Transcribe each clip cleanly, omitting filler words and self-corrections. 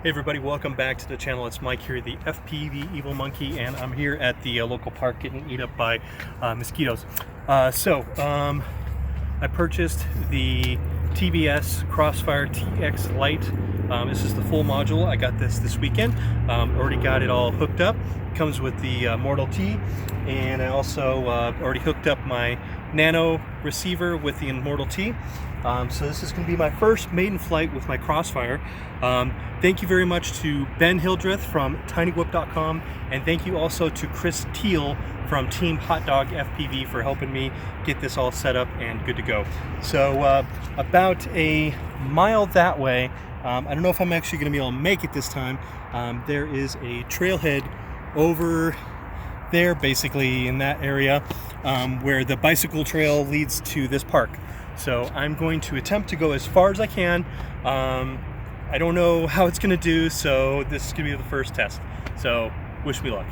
Hey everybody, welcome back to the channel. It's Mike here, the FPV Evil Monkey, and I'm here at the local park getting eaten up by mosquitoes. I purchased the TBS Crossfire TX Lite. This is the full module. I got this weekend. Already got it all hooked up. Comes with the Mortal T, and I also already hooked up my Nano receiver with the Immortal T. So this is going to be my first maiden flight with my Crossfire. Thank you very much to Ben Hildreth from tinywhoop.com, and thank you also to Chris Teal from Team Hot Dog FPV for helping me get this all set up and good to go. So about a mile that way, I don't know if I'm actually going to be able to make it this time. There is a trailhead over there, basically in that area, where the bicycle trail leads to this park. So I'm going to attempt to go as far as I can. I don't know how it's going to do, so this is going to be the first test. So wish me luck.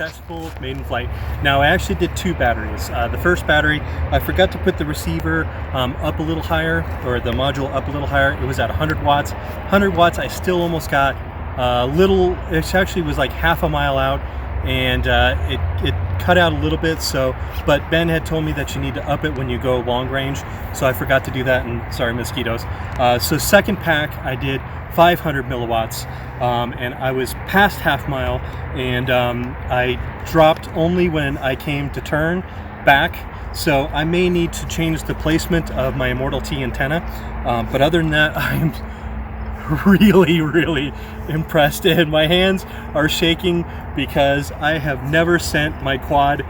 successful maiden flight. Now I actually did 2 batteries. The first battery, I forgot to put the receiver up a little higher, or the module up a little higher. It was at 100 watts. 100 watts, I still almost got a little, it actually was like half a mile out, and it cut out a little bit. So, but Ben had told me that you need to up it when you go long range, so I forgot to do that, and sorry, mosquitoes. So second pack, I did 500 milliwatts, and I was past half mile, and I dropped only when I came to turn back. So I may need to change the placement of my Immortal T antenna, but other than that, I'm really impressed, and my hands are shaking because I have never sent my quad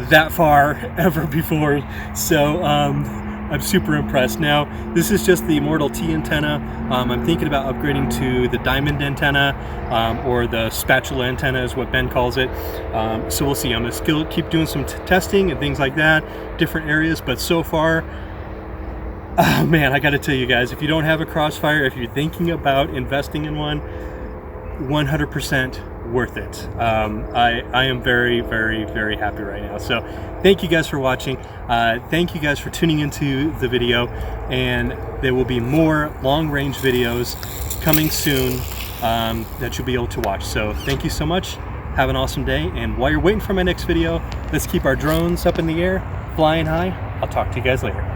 that far ever before. So I'm super impressed. Now this is just the Immortal T antenna. I'm thinking about upgrading to the diamond antenna, or the spatula antenna is what Ben calls it. So we'll see. I'm gonna still keep doing some testing and things like that, different areas, but so far, oh man, I gotta tell you guys, if you don't have a Crossfire, if you're thinking about investing in one, 100% worth it. I am very happy right now. So thank you guys for watching. Thank you guys for tuning into the video, and there will be more long range videos coming soon that you'll be able to watch. So thank you so much. Have an awesome day, and while you're waiting for my next video, let's keep our drones up in the air, flying high. I'll talk to you guys later.